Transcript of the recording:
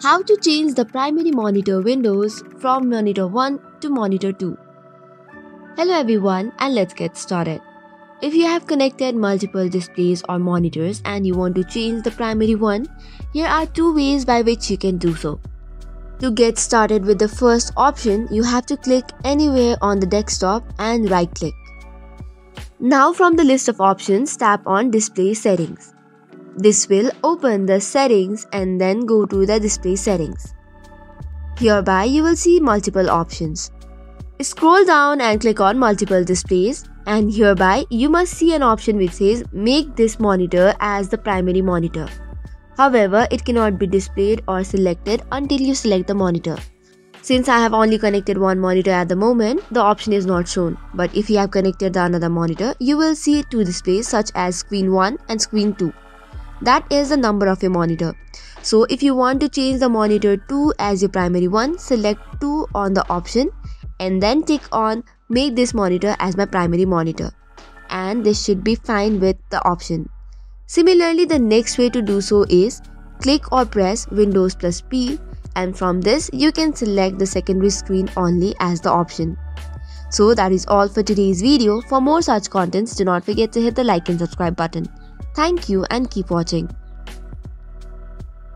How to change the primary monitor windows from monitor 1 to monitor 2. Hello everyone, and let's get started. If you have connected multiple displays or monitors and you want to change the primary one, here are two ways by which you can do so. To get started with the first option, you have to click anywhere on the desktop and right click. Now from the list of options, tap on Display Settings. This will open the settings and then go to the display settings. Hereby you will see multiple options. Scroll down and click on multiple displays, and hereby you must see an option which says make this monitor as the primary monitor. However, it cannot be displayed or selected until you select the monitor. Since I have only connected one monitor at the moment, the option is not shown. But if you have connected the another monitor, you will see two displays such as screen 1 and screen 2. That is the number of your monitor. So if you want to change the monitor 2 as your primary one, select 2 on the option and then tick on make this monitor as my primary monitor. And this should be fine with the option. Similarly, the next way to do so is click or press Windows plus P, and from this you can select the secondary screen only as the option. So that is all for today's video. For more such contents, do not forget to hit the like and subscribe button. Thank you and keep watching.